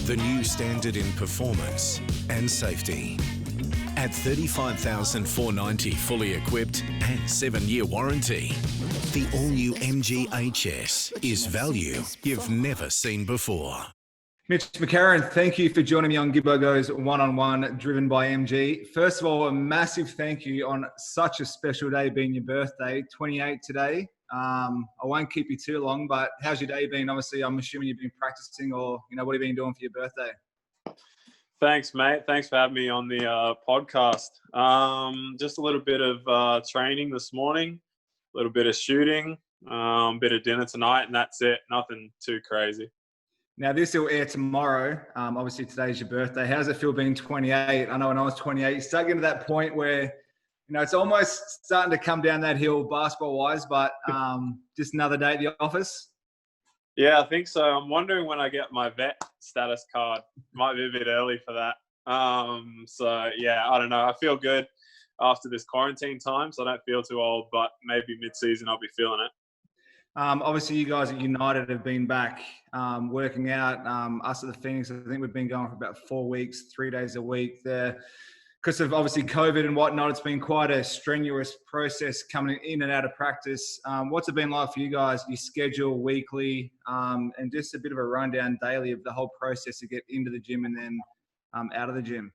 the new standard in performance and safety. At $35,490 fully equipped and 7-year warranty, the all-new MG HS is value you've never seen before. Mitch McCarron, thank you for joining me on Gibbo Goes One-on-One, driven by MG. First of all, a massive thank you on such a special day being your birthday, 28 today. I won't keep you too long, but how's your day been? Obviously, I'm assuming you've been practicing or, what have you been doing for your birthday? Thanks, mate. Thanks for having me on the podcast. Just a little bit of training this morning, a little bit of shooting, bit of dinner tonight, and that's it. Nothing too crazy. Now, this will air tomorrow. Obviously, today's your birthday. How does it feel being 28? I know when I was 28, you start getting to that point where, it's almost starting to come down that hill basketball-wise, but just another day at the office? Yeah, I think so. I'm wondering when I get my vet status card. Might be a bit early for that. Yeah, I don't know. I feel good after this quarantine time, so I don't feel too old, but maybe mid-season I'll be feeling it. Obviously, you guys at United have been back working out. Us at the Phoenix, I think we've been going for about 4 weeks, 3 days a week there. Because of obviously COVID and whatnot, it's been quite a strenuous process coming in and out of practice. What's it been like for you guys? You schedule weekly and just a bit of a rundown daily of the whole process to get into the gym and then out of the gym.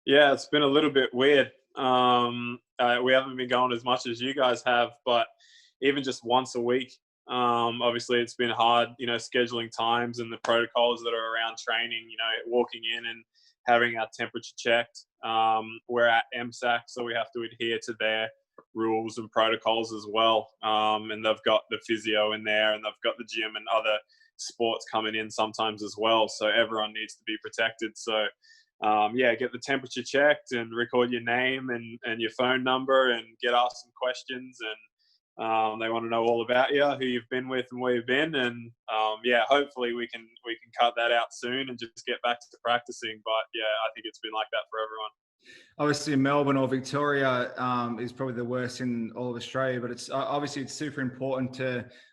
Yeah, it's been a little bit weird. We haven't been going as much as you guys have, but even just once a week, obviously it's been hard, scheduling times and the protocols that are around training, walking in and having our temperature checked. We're at MSAC, so we have to adhere to their rules and protocols as well. And they've got the physio in there and they've got the gym and other sports coming in sometimes as well. So everyone needs to be protected. So, get the temperature checked and record your name and your phone number and get asked some questions. And they want to know all about you, who you've been with and where you've been. And hopefully we can cut that out soon and just get back to practicing. But yeah, I think it's been like that for everyone. Obviously, Melbourne or Victoria is probably the worst in all of Australia, but it's obviously it's super important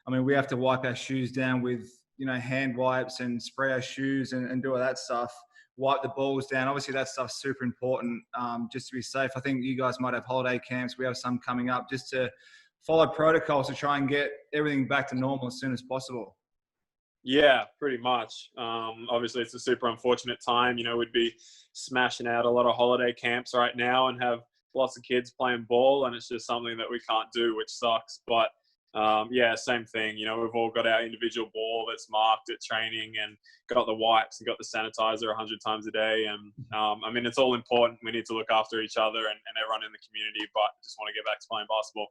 we have to wipe our shoes down with, hand wipes and spray our shoes and do all that stuff, wipe the balls down. Obviously, that stuff's super important just to be safe. I think you guys might have holiday camps. We have some coming up just to follow protocols to try and get everything back to normal as soon as possible. Yeah, pretty much. Obviously, it's a super unfortunate time. We'd be smashing out a lot of holiday camps right now and have lots of kids playing ball, and it's just something that we can't do, which sucks. But same thing. We've all got our individual ball that's marked at training and got the wipes and got the sanitizer 100 times a day. And it's all important. We need to look after each other and everyone in the community, but just want to get back to playing basketball.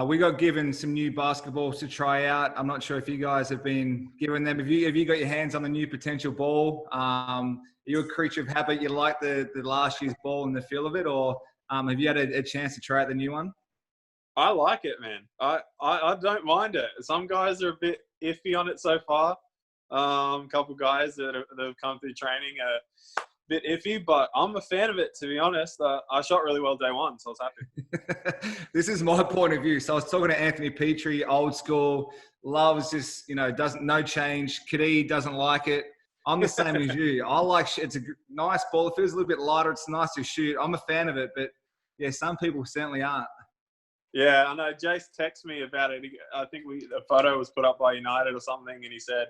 We got given some new basketballs to try out. I'm not sure if you guys have been given them. Have you got your hands on the new potential ball? Are you a creature of habit? You like the last year's ball and the feel of it, or have you had a chance to try out the new one? I like it, man. I don't mind it. Some guys are a bit iffy on it so far. A couple guys that have come through training are a bit iffy, but I'm a fan of it, to be honest. I shot really well day one, so I was happy. This is my point of view. So I was talking to Anthony Petrie, old school, loves just, no change. Kadee doesn't like it. I'm the same as you. I like it's a nice ball. It feels a little bit lighter. It's nice to shoot. I'm a fan of it, but yeah, some people certainly aren't. Yeah, I know. Jace texted me about it. I think a photo was put up by United or something, and he said,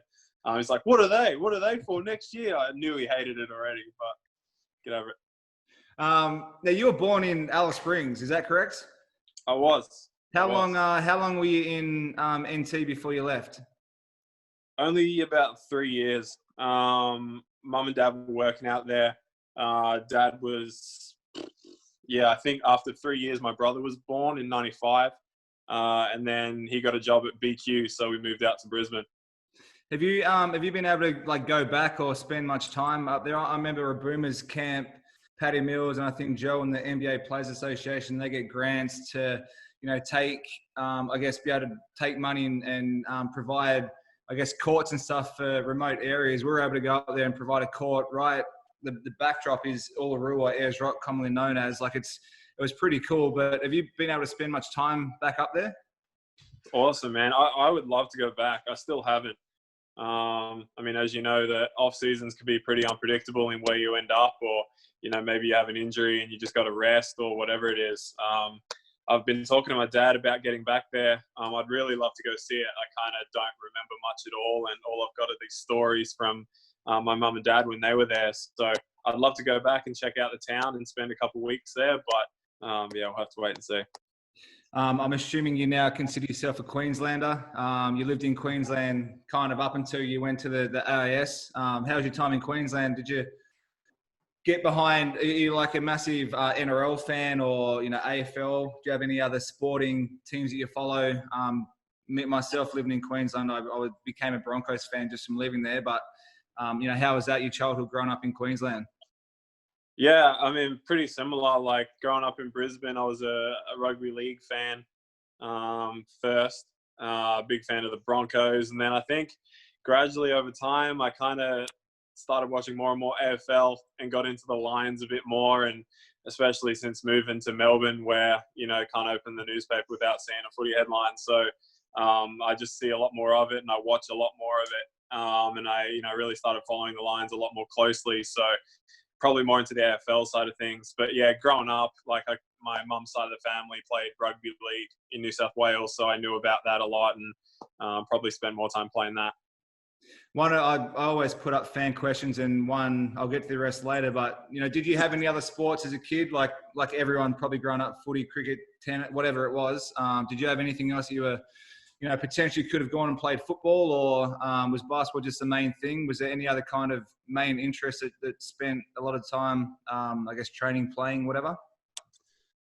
he's like, what are they? What are they for next year? I knew he hated it already, but get over it. Now, you were born in Alice Springs. Is that correct? I was. How long were you in NT before you left? Only about 3 years. Mum and Dad were working out there. Dad was, I think after 3 years, my brother was born in 95. And then he got a job at BQ, so we moved out to Brisbane. Have you been able to go back or spend much time up there? I remember a Boomers camp, Paddy Mills, and I think Joe and the NBA Players Association, they get grants to, take, be able to take money and provide, courts and stuff for remote areas. We were able to go up there and provide a court, right? The backdrop is Uluru, Ayers Rock, commonly known as. It was pretty cool. But have you been able to spend much time back up there? Awesome, man. I would love to go back. I still haven't. I mean, as you know, the off seasons can be pretty unpredictable in where you end up, or maybe you have an injury and you just got to rest or whatever it is. I've been talking to my dad about getting back there. I'd really love to go see it. I kind of don't remember much at all, and all I've got are these stories from my mum and dad when they were there. So I'd love to go back and check out the town and spend a couple of weeks there, but yeah, we'll have to wait and see. I'm assuming you now consider yourself a Queenslander. You lived in Queensland kind of up until you went to the AAS. How was your time in Queensland? Did you get behind, are you like a massive NRL fan or, AFL? Do you have any other sporting teams that you follow? Myself, living in Queensland, I became a Broncos fan just from living there. But, how was that, your childhood growing up in Queensland? Yeah, I mean, pretty similar. Like growing up in Brisbane, I was a rugby league fan first, big fan of the Broncos. And then I think gradually over time, I kind of started watching more and more AFL and got into the Lions a bit more. And especially since moving to Melbourne, where, can't open the newspaper without seeing a footy headline. So I just see a lot more of it and I watch a lot more of it. And I, really started following the Lions a lot more closely. So probably more into the AFL side of things. But yeah, growing up, my mum's side of the family played rugby league in New South Wales, so I knew about that a lot and probably spend more time playing that. I always put up fan questions, and one I'll get to the rest later. But did you have any other sports as a kid, like everyone probably growing up, footy, cricket, tennis, whatever it was? Did you have anything else that you were potentially could have gone and played football, or was basketball just the main thing? Was there any other kind of main interest that spent a lot of time, training, playing, whatever?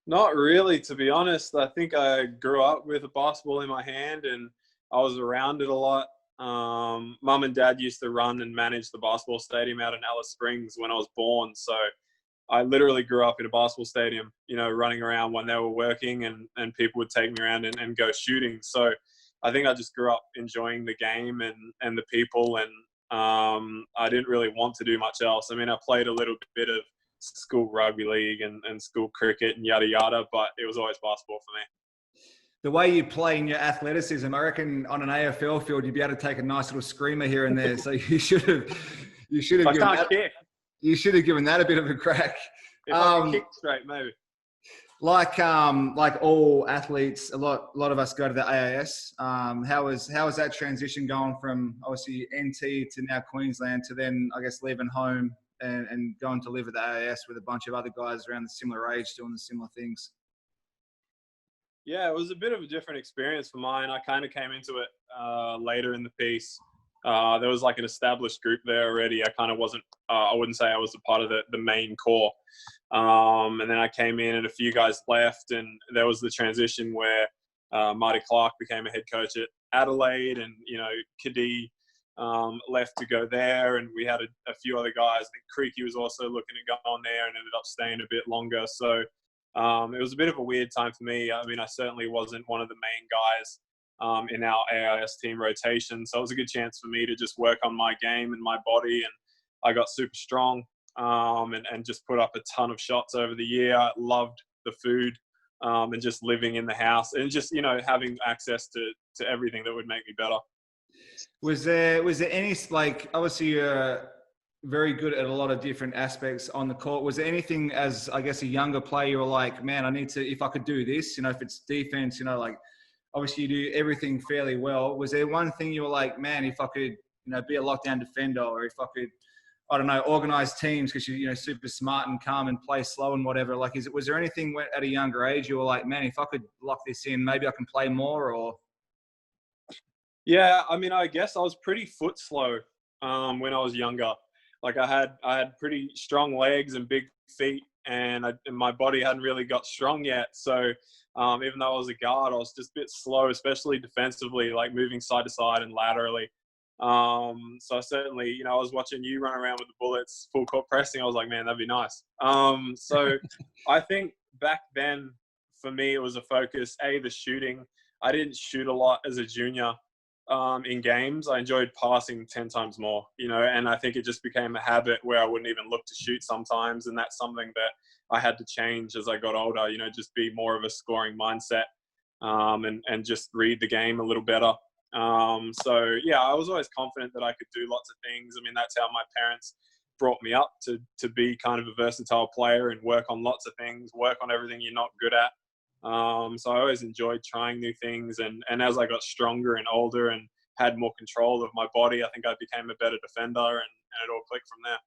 Not really, to be honest. I think I grew up with a basketball in my hand and I was around it a lot. Mum and dad used to run and manage the basketball stadium out in Alice Springs when I was born. So I literally grew up in a basketball stadium, running around when they were working and people would take me around and go shooting. So I think I just grew up enjoying the game and the people, and I didn't really want to do much else. I mean, I played a little bit of school rugby league and school cricket and yada yada, but it was always basketball for me. The way you play in your athleticism, I reckon on an AFL field you'd be able to take a nice little screamer here and there. So you should have I can't kick. You should have given that a bit of a crack. If I could kick straight, maybe. Like all athletes, a lot of us go to the AAS. How was that transition going from obviously NT to now Queensland to then leaving home and going to live at the AAS with a bunch of other guys around the similar age doing the similar things? Yeah, it was a bit of a different experience for mine. I kind of came into it later in the piece. There was an established group there already. I kind of wasn't, I wouldn't say I was a part of the main core. And then I came in and a few guys left, and there was the transition where Marty Clark became a head coach at Adelaide, and, Kadee left to go there, and we had a few other guys. I think Creaky was also looking at going there and ended up staying a bit longer. So it was a bit of a weird time for me. I mean, I certainly wasn't one of the main guys in our AIS team rotation. So it was a good chance for me to just work on my game and my body. And I got super strong and just put up a ton of shots over the year. I loved the food and just living in the house and just, having access to everything that would make me better. Was there any, obviously you're very good at a lot of different aspects on the court. Was there anything as, a younger player, you were like, man, I need to, if I could do this, if it's defense, obviously you do everything fairly well. Was there one thing you were like, man, if I could, be a lockdown defender, or if I could, I don't know, organize teams because you're, super smart and calm and play slow and whatever. Was there anything at a younger age you were like, man, if I could lock this in, maybe I can play more? Or? Yeah, I mean, I guess I was pretty foot slow when I was younger. I had pretty strong legs and big feet, and my body hadn't really got strong yet. So even though I was a guard, I was just a bit slow, especially defensively, moving side to side and laterally. So certainly, I was watching you run around with the Bullets, full court pressing. I was like, man, that'd be nice. So I think back then for me, it was a focus, the shooting. I didn't shoot a lot as a junior in games. I enjoyed passing 10 times more, and I think it just became a habit where I wouldn't even look to shoot sometimes. And that's something that I had to change as I got older, just be more of a scoring mindset and just read the game a little better. So yeah, I was always confident that I could do lots of things. I mean, that's how my parents brought me up, to be kind of a versatile player and work on lots of things, work on everything you're not good at. So I always enjoyed trying new things. And as I got stronger and older and had more control of my body, I think I became a better defender, and it all clicked from there.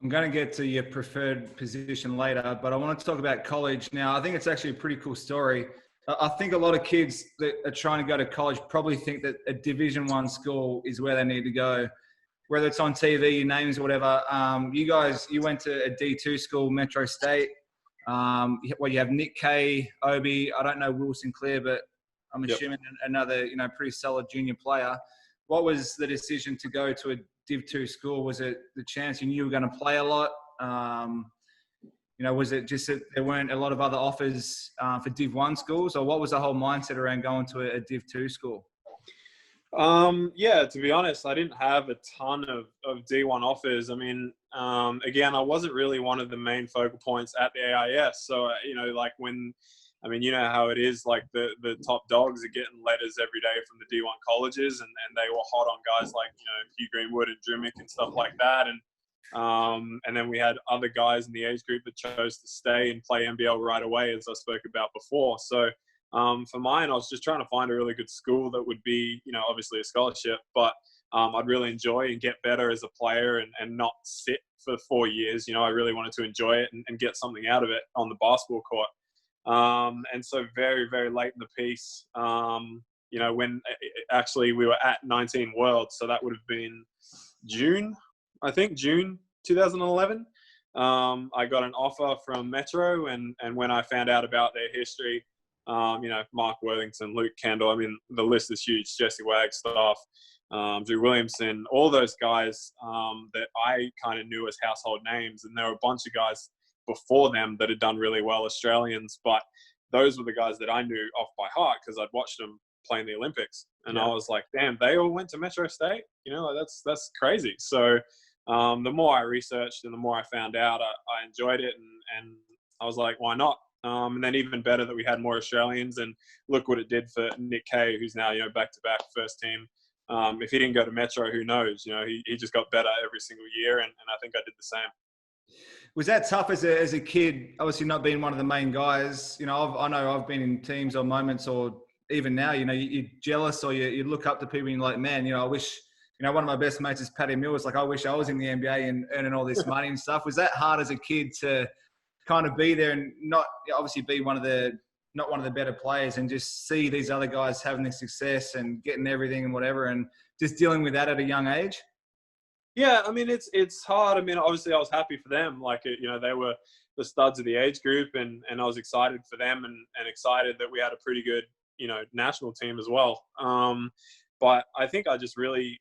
I'm going to get to your preferred position later, but I want to talk about college now. I think it's actually a pretty cool story. I think a lot of kids that are trying to go to college probably think that a Division I school is where they need to go, whether it's on TV, your names or whatever. You went to a D2 school, Metro State. You have Nick Kay, Obi. I don't know Will Sinclair, but I'm assuming another, pretty solid junior player. What was the decision to go to a Div 2 school? Was it the chance you knew you were going to play a lot? Was it just that there weren't a lot of other offers for Div 1 schools, or what was the whole mindset around going to a Div 2 school? Yeah, to be honest, I didn't have a ton of D1 offers. I mean, again, I wasn't really one of the main focal points at the AAAS. So, you know how it is, like the top dogs are getting letters every day from the D1 colleges, and they were hot on guys like, Hugh Greenwood and Drimmick and stuff like that. And then we had other guys in the age group that chose to stay and play NBL right away, as I spoke about before. So for mine, I was just trying to find a really good school that would be, obviously a scholarship, but I'd really enjoy and get better as a player and not sit for 4 years. I really wanted to enjoy it and get something out of it on the basketball court. And so very, very late in the piece, when actually we were at 19 Worlds, so that would have been June 2011. I got an offer from Metro, and when I found out about their history, Mark Worthington, Luke Kendall, I mean, the list is huge, Jesse Wagstaff, Drew Williamson, all those guys that I kind of knew as household names. And there were a bunch of guys before them that had done really well, Australians, but those were the guys that I knew off by heart because I'd watched them play in the Olympics. And I was like, damn, they all went to Metro State? That's crazy. So the more I researched and the more I found out, I enjoyed it, and I was like, why not? And then even better that we had more Australians, and look what it did for Nick Kay, who's now, back-to-back first team. If he didn't go to Metro, who knows? He just got better every single year, and I think I did the same. Was that tough as a kid, obviously not being one of the main guys? I know I've been in teams or moments, or even now, you're jealous, or you look up to people and you're like, man, I wish, one of my best mates is Paddy Mills. Like, I wish I was in the NBA and earning all this money and stuff. Was that hard as a kid to kind of be there and not obviously be not one of the better players, and just see these other guys having this success and getting everything and whatever, and just dealing with that at a young age? Yeah, I mean, it's hard. I mean, obviously I was happy for them. Like, they were the studs of the age group, and I was excited for them and excited that we had a pretty good, national team as well. But I think I just really,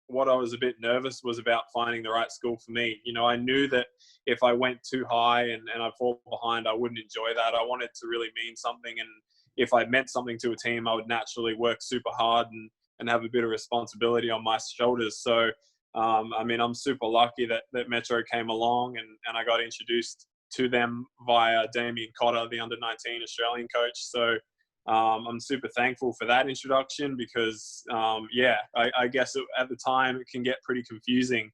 what I was a bit nervous was about finding the right school for me. I knew that if I went too high and I fall behind, I wouldn't enjoy that. I wanted to really mean something. And if I meant something to a team, I would naturally work super hard and have a bit of responsibility on my shoulders. So, I'm super lucky that Metro came along and I got introduced to them via Damien Cotter, the under-19 Australian coach. So I'm super thankful for that introduction because, I guess at the time it can get pretty confusing,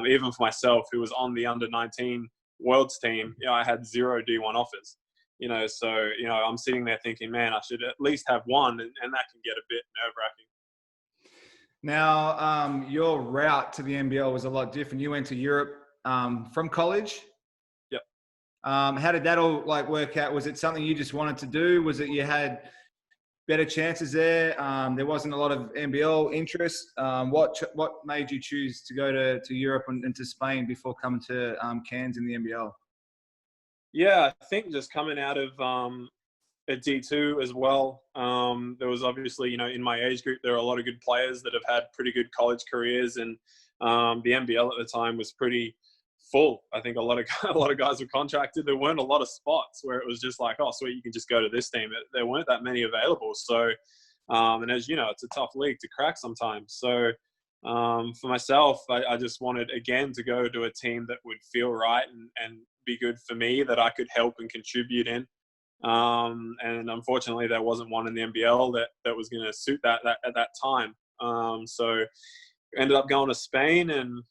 even for myself, who was on the under-19 Worlds team. I had 0 D1 offers, so, I'm sitting there thinking, man, I should at least have one, and that can get a bit nerve-wracking. Now, your route to the NBL was a lot different. You went to Europe from college. Yep. How did that all work out? Was it something you just wanted to do? Was it you had better chances there? There wasn't a lot of NBL interest. What made you choose to go to Europe and to Spain before coming to Cairns in the NBL? Yeah, I think just coming out of at D2 as well. There was obviously, in my age group, there were a lot of good players that have had pretty good college careers, and the NBL at the time was pretty full. I think a lot of guys were contracted. There weren't a lot of spots where it was just like, oh, sweet, you can just go to this team. There weren't that many available. So, and as you know, it's a tough league to crack sometimes. So, for myself, I just wanted, again, to go to a team that would feel right and be good for me, that I could help and contribute in. And unfortunately, there wasn't one in the NBL that was going to suit that at that time. So ended up going to Spain, and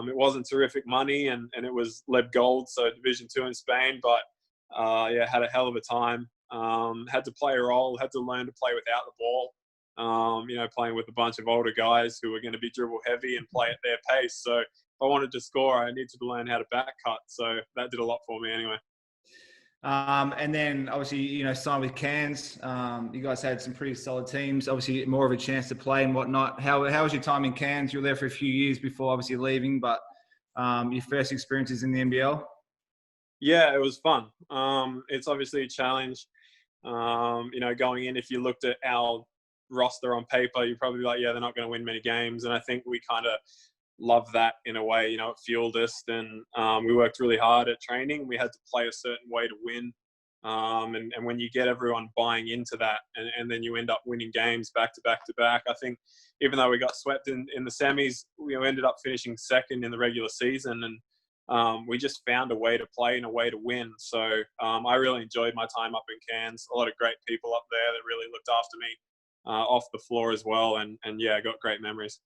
it wasn't terrific money, and it was lead gold, so Division 2 in Spain. But yeah, had a hell of a time. Had to play a role, had to learn to play without the ball. Playing with a bunch of older guys who were going to be dribble heavy and play at their pace. So if I wanted to score, I needed to learn how to back cut. So that did a lot for me anyway. And then obviously, signed with Cairns. You guys had some pretty solid teams, obviously more of a chance to play and whatnot. How was your time in Cairns? You were there for a few years before obviously leaving, but your first experiences in the NBL? Yeah, it was fun. It's obviously a challenge. Going in, if you looked at our roster on paper, you'd probably be like, yeah, they're not going to win many games. And I think we kind of love that in a way. It fueled us, and we worked really hard at training. We had to play a certain way to win. And when you get everyone buying into that, and then you end up winning games back to back to back, I think even though we got swept in the semis, we ended up finishing second in the regular season, and we just found a way to play and a way to win. So I really enjoyed my time up in Cairns. A lot of great people up there that really looked after me off the floor as well. And yeah, I got great memories.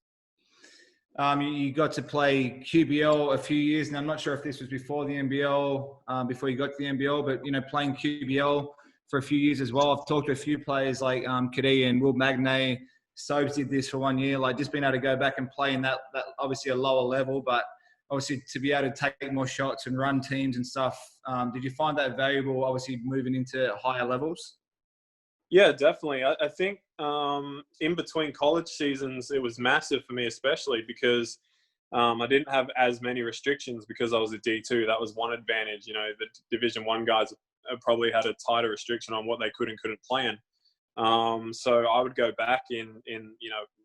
You got to play QBL a few years, and I'm not sure if this was before the NBL, before you got to the NBL, but, playing QBL for a few years as well. I've talked to a few players like Kadee and Will Magnay. Sobes did this for 1 year, like just being able to go back and play in that obviously a lower level, but obviously to be able to take more shots and run teams and stuff. Did you find that valuable, obviously moving into higher levels? Yeah, definitely. I think in between college seasons, it was massive for me, especially because I didn't have as many restrictions because I was a D2. That was one advantage. The Division 1 guys probably had a tighter restriction on what they could and couldn't play in. So I would go back in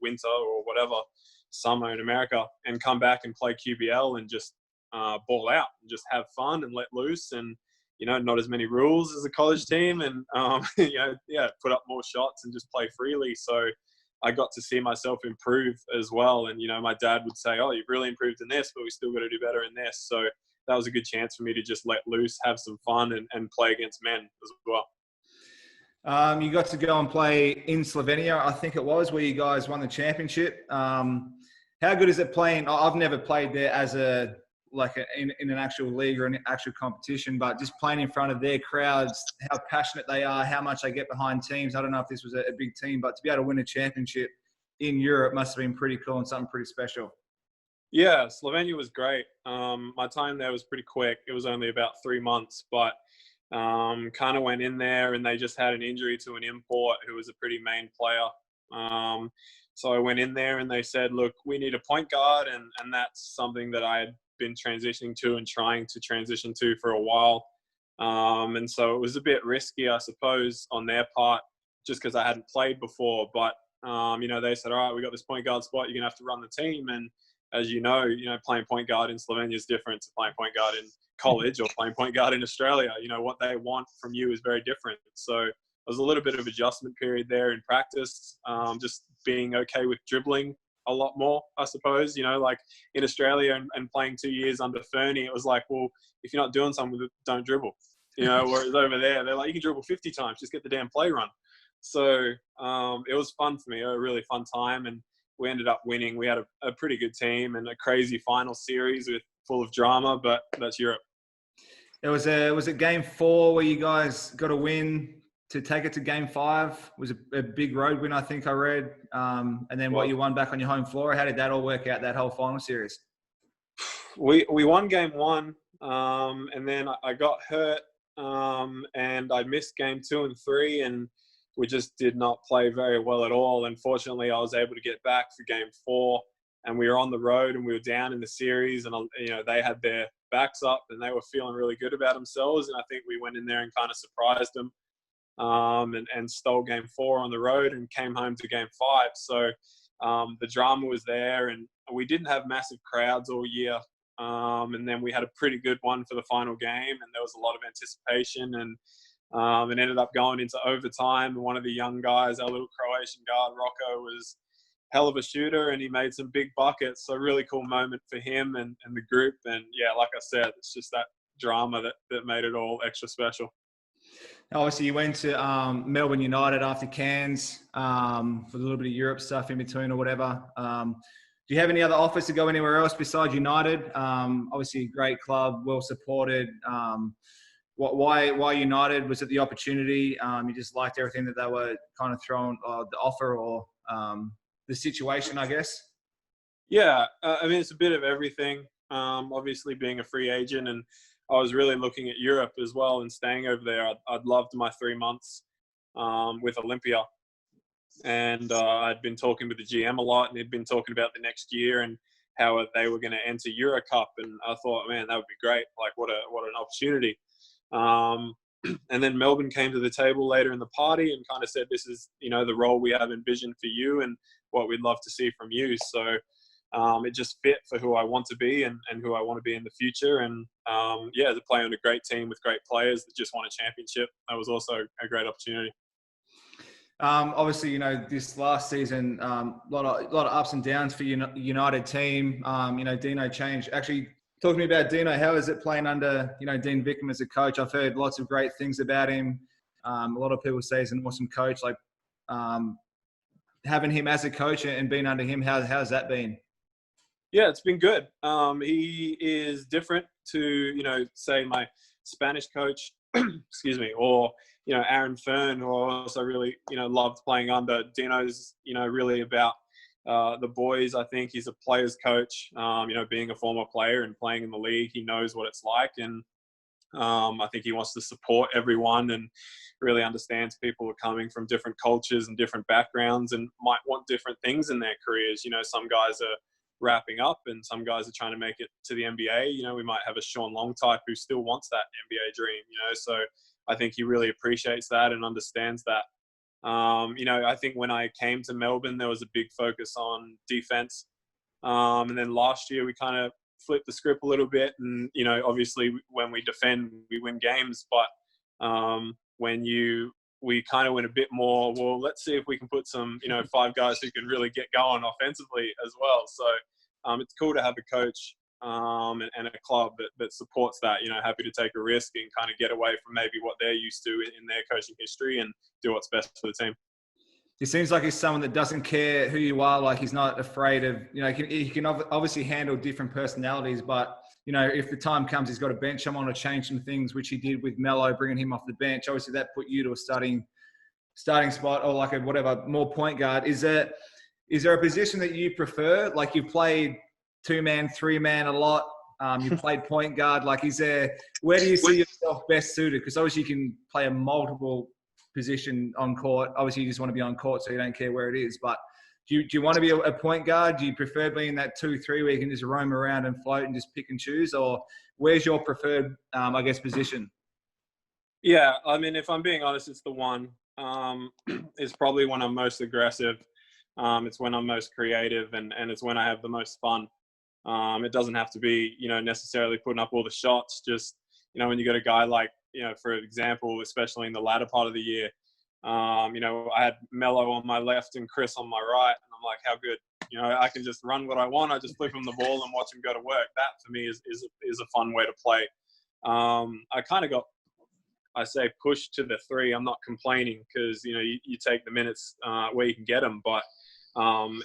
winter or whatever, summer in America, and come back and play QBL and just ball out and just have fun and let loose, and not as many rules as a college team, and put up more shots and just play freely. So I got to see myself improve as well. And my dad would say, "Oh, you've really improved in this, but we still got to do better in this." So that was a good chance for me to just let loose, have some fun, and play against men as well. You got to go and play in Slovenia, I think it was, where you guys won the championship. How good is it playing? I've never played there as in an actual league or an actual competition, but just playing in front of their crowds, how passionate they are, how much they get behind teams. I don't know if this was a big team, but to be able to win a championship in Europe must have been pretty cool and something pretty special. Yeah, Slovenia was great. My time there was pretty quick. It was only about 3 months, but kind of went in there and they just had an injury to an import who was a pretty main player. So I went in there and they said, look, we need a point guard. And that's something that I had been transitioning to and trying to transition to for a while. And so it was a bit risky, I suppose, on their part, just because I hadn't played before. But, they said, all right, we got this point guard spot. You're going to have to run the team. And as playing point guard in Slovenia is different to playing point guard in college or playing point guard in Australia. What they want from you is very different. So it was a little bit of adjustment period there in practice, just being okay with dribbling a lot more, I suppose. Like in Australia and playing 2 years under Fernie, it was like, well, if you're not doing something with it, don't dribble. Whereas over there, they're like, you can dribble 50 times, just get the damn play run. So it was fun for me, a really fun time. And we ended up winning. We had a pretty good team and a crazy final series full of drama, but that's Europe. Was it game 4 where you guys got a win to take it to game 5? It was a big road win, I think I read. And then you won back on your home floor. How did that all work out, that whole final series? We won game 1, and then I got hurt, and I missed game 2 and 3, and we just did not play very well at all. Unfortunately, I was able to get back for game 4, and we were on the road and we were down in the series, and they had their backs up and they were feeling really good about themselves. And I think we went in there and kind of surprised them, and stole game 4 on the road and came home to game 5. So the drama was there, and we didn't have massive crowds all year. And then we had a pretty good one for the final game, and there was a lot of anticipation, and it ended up going into overtime. And one of the young guys, our little Croatian guard, Rocco, was hell of a shooter, and he made some big buckets. So really cool moment for him and the group. And yeah, like I said, it's just that drama that made it all extra special. Obviously, you went to Melbourne United after Cairns for a little bit of Europe stuff in between or whatever. Do you have any other offers to go anywhere else besides United? Obviously, a great club, well supported. Why United? Was it the opportunity? You just liked everything that they were kind of throwing, the offer or the situation, I guess? Yeah, I mean, it's a bit of everything. Obviously, being a free agent, and I was really looking at Europe as well and staying over there. I'd loved my 3 months with Olympia. And I'd been talking with the GM a lot, and he'd been talking about the next year and how they were going to enter Euro Cup. And I thought, man, that would be great. Like, what an opportunity. And then Melbourne came to the table later in the party and kind of said, this is, the role we have envisioned for you and what we'd love to see from you. So it just fit for who I want to be and who I want to be in the future. And to play on a great team with great players that just won a championship, that was also a great opportunity. Obviously, this last season, a lot of ups and downs for United team. Dino changed. Actually, talk to me about Dino. How is it playing under, Dean Vickham as a coach? I've heard lots of great things about him. A lot of people say he's an awesome coach. Like, having him as a coach and being under him, how's that been? Yeah, it's been good. He is different to, say my Spanish coach, excuse me, or, Aaron Fern, who I also really, loved playing under. Dino's, really about the boys. I think he's a player's coach, being a former player and playing in the league. He knows what it's like. And I think he wants to support everyone and really understands people are coming from different cultures and different backgrounds and might want different things in their careers. Some guys are wrapping up and some guys are trying to make it to the NBA. We might have a Sean Long type who still wants that NBA dream, so I think he really appreciates that and understands that. I think when I came to Melbourne, there was a big focus on defense. And then last year we kind of flipped the script a little bit. And, obviously when we defend, we win games. But we kind of went a bit more, well, let's see if we can put some, 5 guys who can really get going offensively as well. So it's cool to have a coach and a club that supports that, happy to take a risk and kind of get away from maybe what they're used to in their coaching history and do what's best for the team. He seems like he's someone that doesn't care who you are. Like, he's not afraid of, he can obviously handle different personalities, but, if the time comes, he's got to bench someone or change some things, which he did with Mello, bringing him off the bench. Obviously that put you to a starting spot or like a whatever, more point guard. Is there a position that you prefer? Like, you've played 2-man, 3-man a lot. You played point guard. Like, where do you see yourself best suited? Because obviously you can play a multiple position on court. Obviously you just want to be on court, so you don't care where it is. But do you want to be a point guard? Do you prefer being that 2-3 where you can just roam around and float and just pick and choose? Or where's your preferred, position? Yeah, I mean, if I'm being honest, it's the 1. It's probably when I'm most aggressive. It's when I'm most creative and it's when I have the most fun. It doesn't have to be, necessarily putting up all the shots. Just, when you got a guy like, for example, especially in the latter part of the year, I had Mello on my left and Chris on my right. And I'm like, how good, I can just run what I want. I just flip him the ball and watch him go to work. That for me is a fun way to play. I kind of got, I say, pushed to the 3. I'm not complaining because, you take the minutes where you can get them. But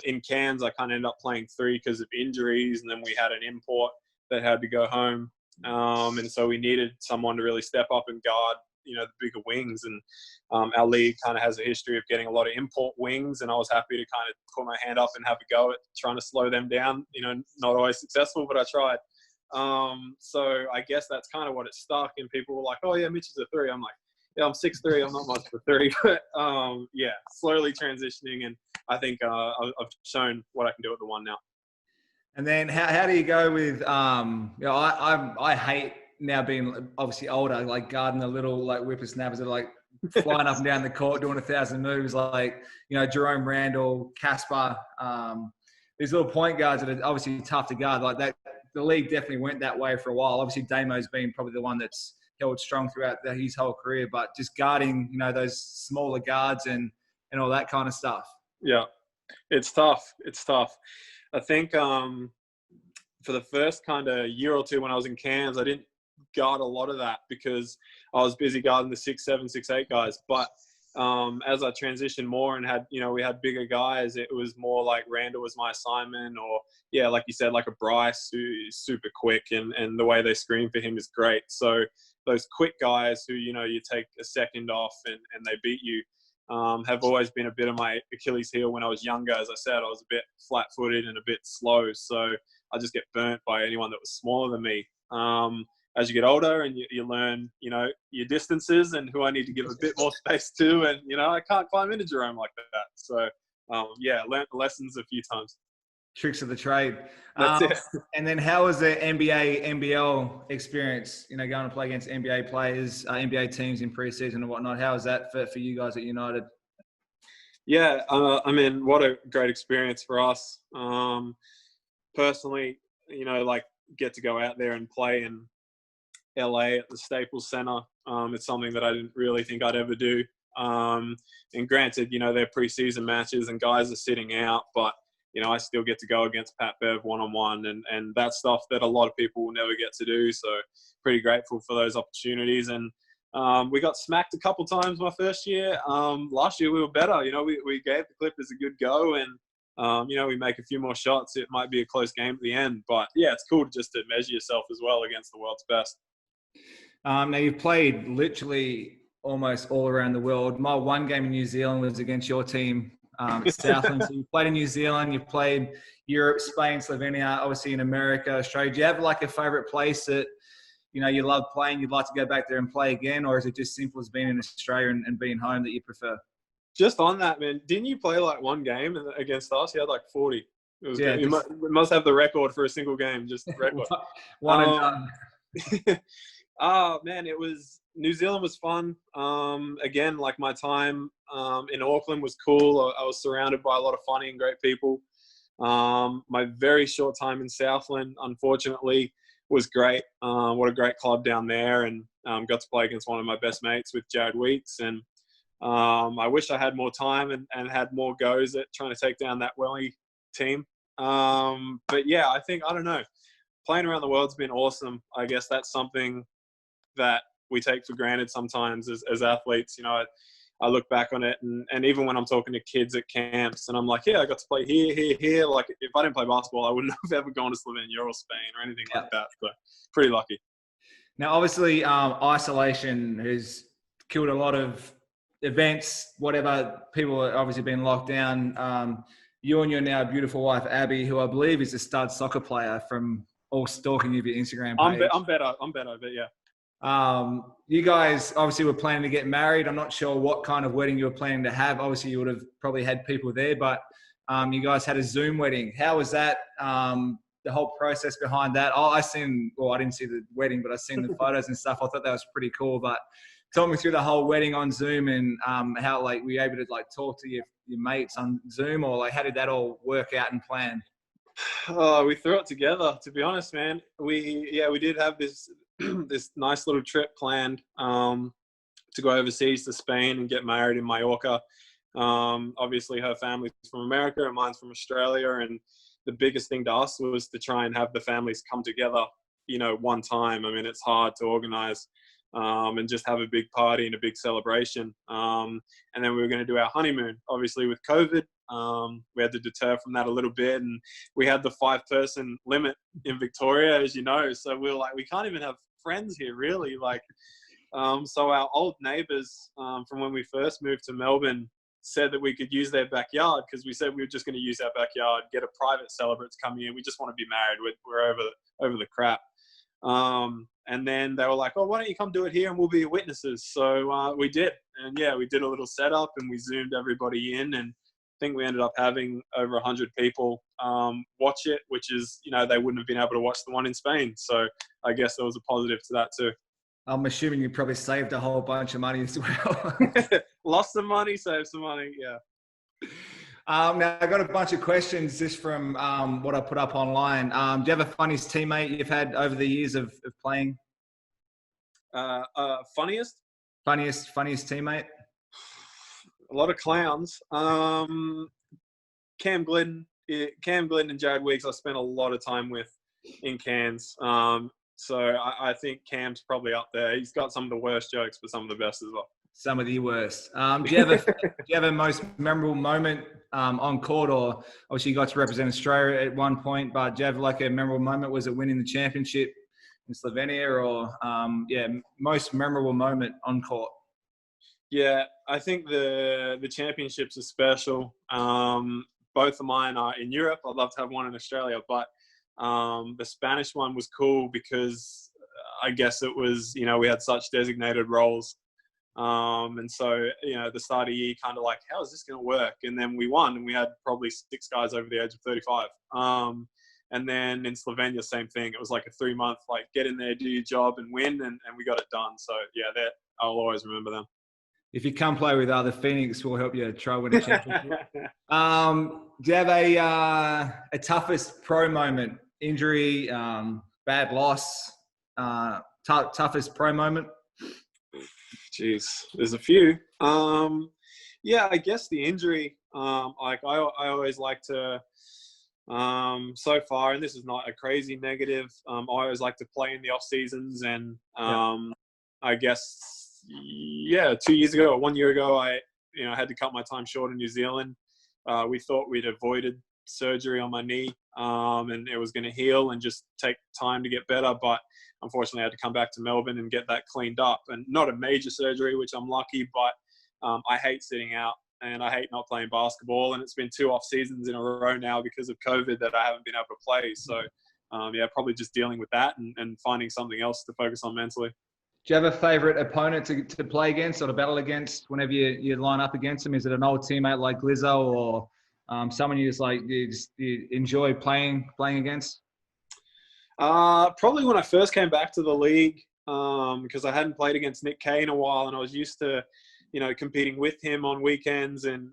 in Cairns, I kind of ended up playing 3 because of injuries. And then we had an import that had to go home. And so we needed someone to really step up and guard, the bigger wings. And our league kind of has a history of getting a lot of import wings. And I was happy to kind of put my hand up and have a go at trying to slow them down. Not always successful, but I tried. So I guess that's kind of what it stuck. And people were like, oh yeah, Mitch is a 3. I'm like, yeah, I'm 6'3". I'm not much for 3, but slowly transitioning. And I think I've shown what I can do at the 1 now. And then how do you go with, I hate now being obviously older, like guarding the little like whippersnappers that are like flying up and down the court, doing 1,000 moves, like, Jerome Randall, Casper, these little point guards that are obviously tough to guard like that. The league definitely went that way for a while. Obviously Damo's been probably the one that's held strong throughout his whole career, but just guarding, those smaller guards and all that kind of stuff. Yeah, it's tough. I think for the first kind of year or 2 when I was in Cairns, I didn't guard a lot of that because I was busy guarding the 6'7", 6'8" guys. But as I transitioned more and had, we had bigger guys, it was more like Randall was my assignment, or yeah, like you said, like a Bryce who is super quick and the way they screen for him is great. So those quick guys who, you take a second off and they beat you, have always been a bit of my Achilles heel when I was younger. As I said, I was a bit flat-footed and a bit slow, so I just get burnt by anyone that was smaller than me. As you get older and you learn, your distances and who I need to give a bit more space to, and, I can't climb into Jerome like that. So, learned the lessons a few times. Tricks of the trade. That's it. And then how was the NBA, NBL experience, going to play against NBA players, NBA teams in preseason and whatnot? How was that for you guys at United? Yeah, what a great experience for us. Personally, get to go out there and play in LA at the Staples Center. It's something that I didn't really think I'd ever do. And granted, they're preseason matches and guys are sitting out, but I still get to go against Pat Bev one-on-one and that's stuff that a lot of people will never get to do. So pretty grateful for those opportunities. And we got smacked a couple times my first year. Last year we were better. We gave the Clippers a good go, and we make a few more shots. It might be a close game at the end, but yeah, it's cool just to measure yourself as well against the world's best. Now you've played literally almost all around the world. My one game in New Zealand was against your team, Southland. So you played in New Zealand, you've played Europe, Spain, Slovenia, obviously in America, Australia. Do you have like a favourite place that, you love playing, you'd like to go back there and play again? Or is it just simple as being in Australia and being home that you prefer? Just on that, man, didn't you play like one game against us? You had like 40. It was yeah, we must have the record for a single game, just record. one and done. Oh, man, New Zealand was fun. Again, like my time in Auckland was cool. I was surrounded by a lot of funny and great people. My very short time in Southland, unfortunately, was great. What a great club down there, and got to play against one of my best mates with Jared Weeks. And I wish I had more time and had more goes at trying to take down that Welly team. But yeah, I don't know. Playing around the world's been awesome. I guess that's something that we take for granted sometimes as athletes. I look back on it and even when I'm talking to kids at camps and I'm like, yeah, I got to play here. Like if I didn't play basketball, I wouldn't have ever gone to Slovenia or Spain or anything like that. So pretty lucky. Now, obviously, isolation has killed a lot of events, whatever. People have obviously been locked down. You and your now beautiful wife, Abby, who I believe is a stud soccer player from all stalking of your Instagram page. I'm better, but yeah. You guys obviously were planning to get married. I'm not sure what kind of wedding you were planning to have. Obviously, you would have probably had people there, but you guys had a Zoom wedding. How was that? The whole process behind that? I didn't see the wedding, but I've seen the photos and stuff. I thought that was pretty cool. But talk me through the whole wedding on Zoom and how were you able to talk to your mates on Zoom, or how did that all work out and plan? Oh, we threw it together, to be honest, man. We did have this this nice little trip planned to go overseas to Spain and get married in Mallorca. Obviously, her family's from America and mine's from Australia, and the biggest thing to us was to try and have the families come together, one time. I mean, it's hard to organize and just have a big party and a big celebration. And then we were going to do our honeymoon. Obviously, with COVID, we had to deter from that a little bit, and we had the 5-person limit in Victoria, as you know. So we were like, we can't even have friends here, really. So our old neighbours from when we first moved to Melbourne said that we could use their backyard, because we said we were just going to use our backyard, get a private celebrant to come in. We just want to be married. We're over the crap. And then they were like, oh, why don't you come do it here and we'll be your witnesses? So we did. And yeah, we did a little setup and we Zoomed everybody in, and I think we ended up having over 100 people watch it, which is, they wouldn't have been able to watch the one in Spain. So I guess there was a positive to that too. I'm assuming you probably saved a whole bunch of money as well. Lost some money, saved some money, yeah. Now, I got a bunch of questions just from what I put up online. Do you have a funniest teammate you've had over the years of playing? Funniest teammate? A lot of clowns. Cam Glidden and Jared Weeks I spent a lot of time with in Cairns. So I think Cam's probably up there. He's got some of the worst jokes, but some of the best as well. Some of the worst. Do you have a most memorable moment on court, or obviously you got to represent Australia at one point, but do you have like a memorable moment? Was it winning the championship in Slovenia, or most memorable moment on court? Yeah, I think the championships are special. Both of mine are in Europe. I'd love to have one in Australia, but the Spanish one was cool because I guess it was, we had such designated roles. And so, at the start of the year, kind of like, how is this going to work? And then we won, and we had probably 6 guys over the age of 35. And then in Slovenia, same thing. It was like a 3-month, like, get in there, do your job and win, and we got it done. So, yeah, I'll always remember them. If you come play with the Phoenix, we'll help you try win a championship. Do you have a toughest pro moment? Injury, bad loss, toughest pro moment? Jeez, there's a few. I guess the injury. I always like to. So far, and this is not a crazy negative. I always like to play in the off seasons, and I guess 2 years ago or 1 year ago, I had to cut my time short in New Zealand. We thought we'd avoided surgery on my knee, and it was going to heal and just take time to get better, but unfortunately I had to come back to Melbourne and get that cleaned up, and not a major surgery, which I'm lucky, but I hate sitting out and I hate not playing basketball, and it's been 2 off seasons in a row now because of COVID that I haven't been able to play. So probably just dealing with that and finding something else to focus on mentally. Do you have a favourite opponent to play against or to battle against whenever you line up against them? Is it an old teammate like Lizzo, or someone you enjoy playing against? Probably when I first came back to the league, because I hadn't played against Nick Kay in a while, and I was used to, competing with him on weekends and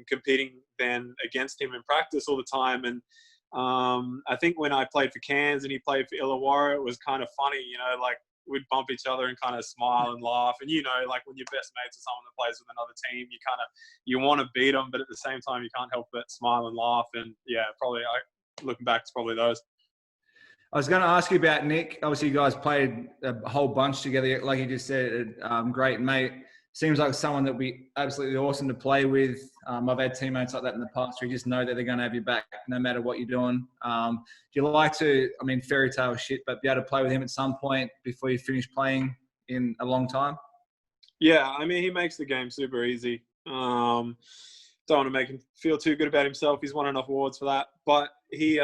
competing then against him in practice all the time. And I think when I played for Cairns and he played for Illawarra, it was kind of funny, like we'd bump each other and kind of smile and laugh. And, like when you're best mates with someone that plays with another team, you want to beat them, but at the same time, you can't help but smile and laugh. And probably looking back, it's probably those. I was going to ask you about Nick. Obviously, you guys played a whole bunch together. Like you just said, great mate. Seems like someone that would be absolutely awesome to play with. I've had teammates like that in the past where you just know that they're going to have your back no matter what you're doing. Do you like to, fairy tale shit, but be able to play with him at some point before you finish playing in a long time? Yeah, he makes the game super easy. Don't want to make him feel too good about himself. He's won enough awards for that. But he...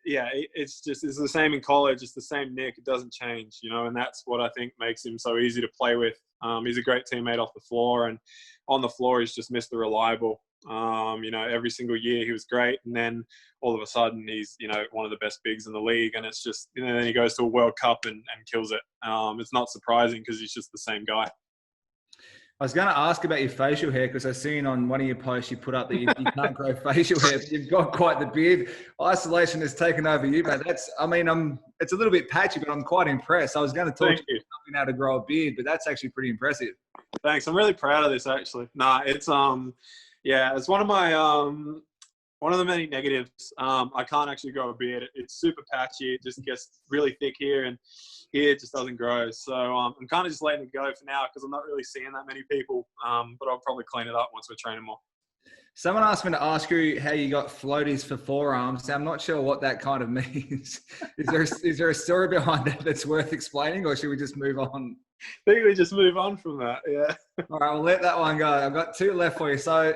it's the same in college. It's the same Nick. It doesn't change, and that's what I think makes him so easy to play with. He's a great teammate off the floor, and on the floor, he's just Mr. Reliable. Every single year he was great, and then all of a sudden he's, one of the best bigs in the league, and it's just, then he goes to a World Cup and kills it. It's not surprising because he's just the same guy. I was going to ask about your facial hair because I've seen on one of your posts you put up that you can't grow facial hair, but you've got quite the beard. Isolation has taken over you, but it's a little bit patchy, but I'm quite impressed. I was going to talk to you about how to grow a beard, but that's actually pretty impressive. Thanks. I'm really proud of this, actually. It's it's one of my one of the many negatives. I can't actually grow a beard. It's super patchy. It just gets really thick here, and here it just doesn't grow. So I'm kind of just letting it go for now because I'm not really seeing that many people. But I'll probably clean it up once we're training more. Someone asked me to ask you how you got floaties for forearms. I'm not sure what that kind of means. Is there a story behind that that's worth explaining, or should we just move on? I think we just move on from that, yeah. All right, we'll let that one go. I've got 2 left for you. So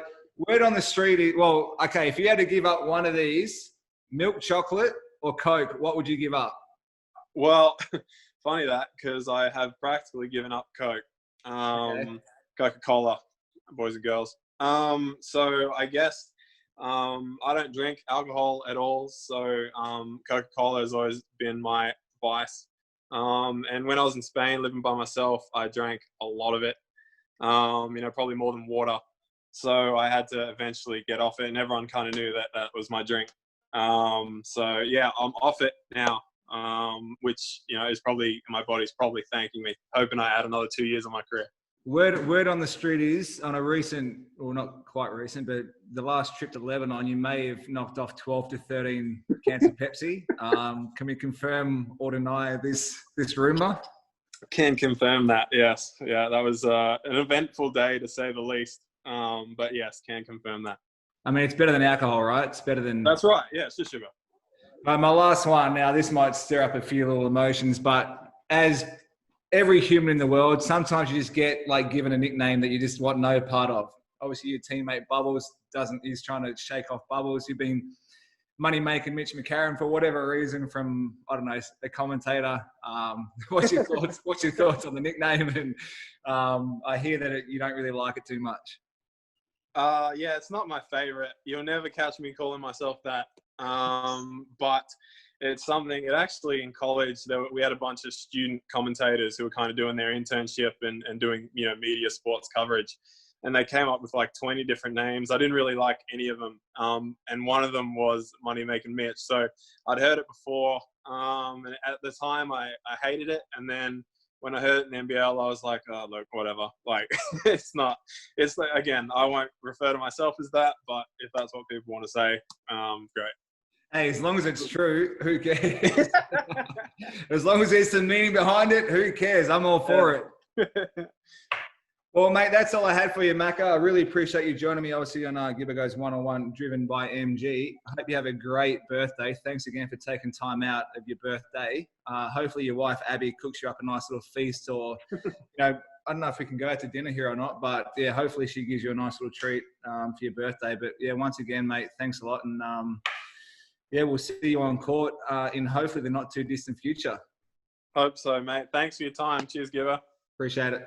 word on the street is, if you had to give up one of these, milk chocolate or Coke, what would you give up? Well, funny that, because I have practically given up Coke. Coca-Cola, boys and girls. So I guess I don't drink alcohol at all. So Coca-Cola has always been my vice. And when I was in Spain living by myself, I drank a lot of it, probably more than water. So I had to eventually get off it, and everyone kind of knew that was my drink. I'm off it now, which, is probably, my body's probably thanking me, hoping I add another 2 years of my career. Word on the street is on a recent, well, not quite recent, but the last trip to Lebanon, you may have knocked off 12 to 13 cans of Pepsi. Can we confirm or deny this rumor? Can confirm that. Yes. Yeah, that was an eventful day to say the least. But yes, can confirm that. I mean, it's better than alcohol, right? It's better than. That's right. Yeah, it's just sugar. My last one. Now, this might stir up a few little emotions, but as every human in the world, sometimes you just get like given a nickname that you just want no part of. Obviously, your teammate Bubbles is trying to shake off Bubbles. You've been Moneymaking Mitch McCarron for whatever reason from, I don't know, the commentator. What's your thoughts? What's your thoughts on the nickname? And I hear that you don't really like it too much. Yeah, it's not my favorite. You'll never catch me calling myself that. But it's something. It actually in college we had a bunch of student commentators who were kind of doing their internship and doing media sports coverage, and they came up with like 20 different names. I didn't really like any of them, and one of them was Moneymaking Mitch. So I'd heard it before, and at the time I hated it, and then when I heard it in NBL, I was like, oh, look, whatever. Like, it's not. It's like, again, I won't refer to myself as that, but if that's what people want to say, great. Hey, as long as it's true, who cares? As long as there's some meaning behind it, who cares? I'm all for it. Well, mate, that's all I had for you, Macca. I really appreciate you joining me, obviously, on Gibbo Goes 101, driven by MG. I hope you have a great birthday. Thanks again for taking time out of your birthday. Hopefully your wife, Abby, cooks you up a nice little feast, or, I don't know if we can go out to dinner here or not, but, yeah, hopefully she gives you a nice little treat for your birthday. But, yeah, once again, mate, thanks a lot. And, yeah, we'll see you on court in hopefully the not too distant future. Hope so, mate. Thanks for your time. Cheers, Gibbo. Appreciate it.